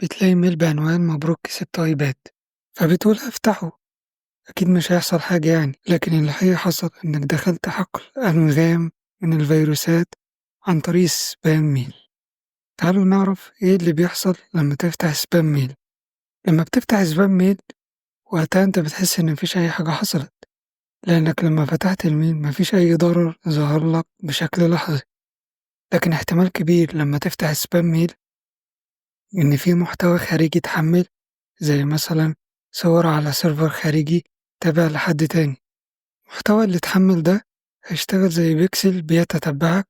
بتلاقي إيميل بعنوان مبروك كسبت أيباد، فبتقول هافتحه، أكيد مش هيحصل حاجة يعني، لكن اللي حصل إنك دخلت حقل أنغام من الفيروسات عن طريق سبام ميل. تعالوا نعرف إيه اللي بيحصل لما تفتح سبام ميل. لما بتفتح سبام ميل وقتها أنت بتحس إن مفيش أي حاجة حصلت، لأنك لما فتحت الميل مفيش أي ضرر ظهر لك بشكل لحظي. لكن احتمال كبير لما تفتح سبام ميل إن في محتوى خارجي اتحمل، زي مثلا صور على سيرفر خارجي تابع لحد تاني. المحتوى اللي اتحمل ده هيشتغل زي بيكسل بيتتبعك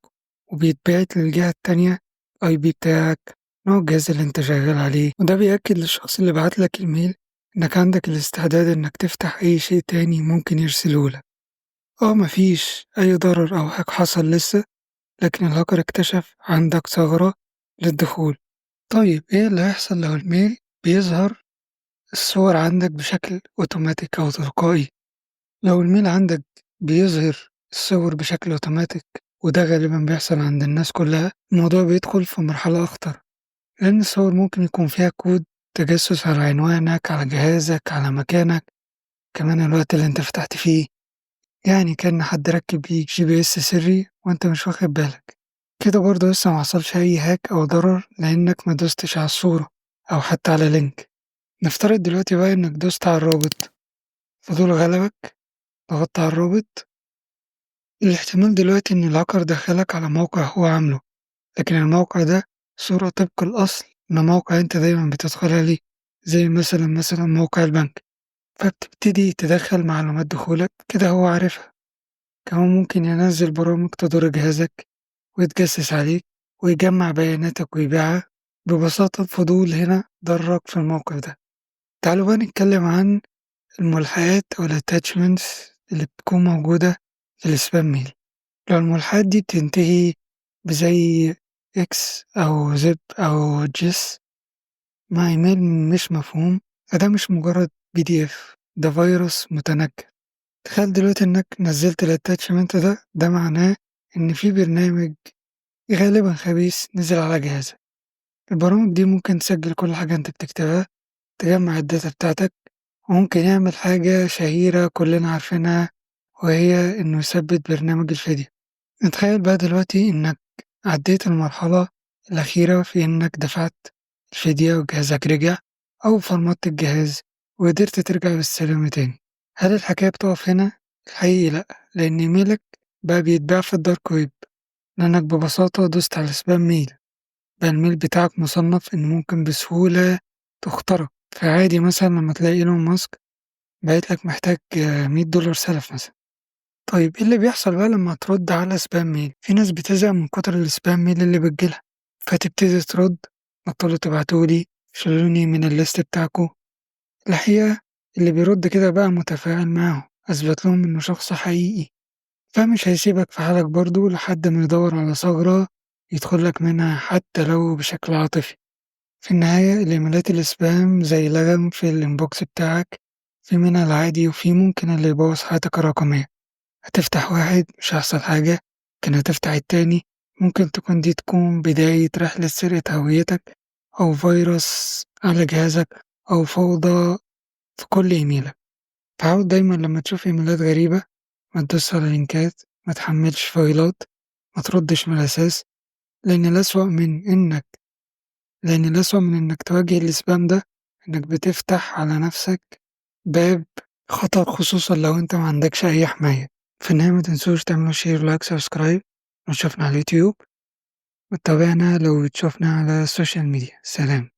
وبيتبعت للجهة التانية اي بي بتاعك، نوع الجهاز اللي انت شغال عليه، وده بيأكد للشخص اللي بعتلك الميل انك عندك الاستعداد انك تفتح اي شيء تاني ممكن يرسلهولك. مفيش اي ضرر او حاجة حصل لسه، لكن الهاكر اكتشف عندك ثغرة للدخول. طيب ايه اللي هيحصل لو الميل بيظهر الصور عندك بشكل اوتوماتيك او تلقائي؟ لو الميل عندك بيظهر الصور بشكل اوتوماتيك، وده غالبا بيحصل عند الناس كلها، الموضوع بيدخل في مرحلة أخطر، لأن الصور ممكن يكون فيها كود تجسس على عنوانك، على جهازك، على مكانك، كمان الوقت اللي انت فتحت فيه. يعني كأن حد ركب ليك GPS سري وانت مش واخد بالك. كده برضه لسه محصلش أي هاك أو ضرر لأنك ما دوستش على الصورة أو حتى على لينك. نفترض دلوقتي بقى إنك دوست على الرابط، فضول غلبك، ضغطت على الرابط. الاحتمال دلوقتي إن الهاكر دخلك على موقع هو عامله، لكن الموقع ده صورة طبق الأصل من موقع أنت دايما بتدخل عليه، زي مثلا موقع البنك، فبتبتدي تدخل معلومات دخولك كده هو عارفها. كمان ممكن ينزل برامج تضر جهازك ويتجسس عليك ويجمع بياناتك ويبيعها. ببساطة الفضول هنا ضرك في الموقع ده. تعالوا بقى نتكلم عن الملحقات أو الاتاتشمنتس اللي بتكون موجودة في السبام ميل. لو الملحقات دي بتنتهي بزي إكس أو زب أو جيس مع إيميل مش مفهوم، فده مش مجرد PDF، ده فيروس متنكر. تخيل دلوقتي إنك نزلت الاتاتشمنت ده معناه إن في برنامج غالبا خبيث نزل على جهازك. البرامج دي ممكن تسجل كل حاجة أنت بتكتبها، تجمع الداتا بتاعتك، وممكن يعمل حاجة شهيرة كلنا عارفينها، وهي إنه يثبت برنامج الفيديو. نتخيل بقى دلوقتي إنك عديت المرحلة الأخيرة في إنك دفعت الفدية وجهازك رجع، أو فرمت الجهاز وقدرت ترجع بالسلامة تاني. هل الحكاية بتقف هنا؟ الحقيقي لأ، لأن إيميلك بقى بيتباع في الدارك ويب، لأنك ببساطة دوست على سبام ميل. بقى الميل بتاعك مصنف إن ممكن بسهولة تخترق. فعادي مثلا لما تلاقي إيلون ماسك باعتلك محتاج $100 سلف مثلا. طيب إيه اللي بيحصل بقى لما ترد على سبام ميل؟ في ناس بتزهق من كتر السبام ميل اللي بتجيلها، فتبتدي ترد، بطلوا تبعتولي، شيلوني من الليست بتاعكو. الحقيقة اللي بيرد كده بقى متفاعل معاهم، أثبت لهم إنه شخص حقيقي، فمش هيسيبك في حالك برضو لحد ما يدور على ثغرة يدخلك منها حتى لو بشكل عاطفي. في النهاية الإيميلات السبام زي لغم في الإنبوكس بتاعك، في منها العادي وفي ممكن اللي يبوظ حياتك الرقمية. هتفتح واحد مش هيحصل حاجة، لكن هتفتح التاني ممكن تكون بداية رحلة سرقة هويتك، أو فيروس على جهازك، أو فوضى في كل إيميلك. فحاول دايما لما تشوف إيميلات غريبة ما تدوس على لينكات، ما تحملش فايلات، ما تردش من الأساس، لأن الأسوأ من إنك تواجه السبام ده إنك بتفتح على نفسك باب خطر، خصوصا لو أنت ما عندكش أي حماية. في النهاية ما تنسوش تعملوا شير لايك سبسكرايب لو تشوفنا على اليوتيوب، وتابعنا لو تشوفنا على السوشيال ميديا. سلام.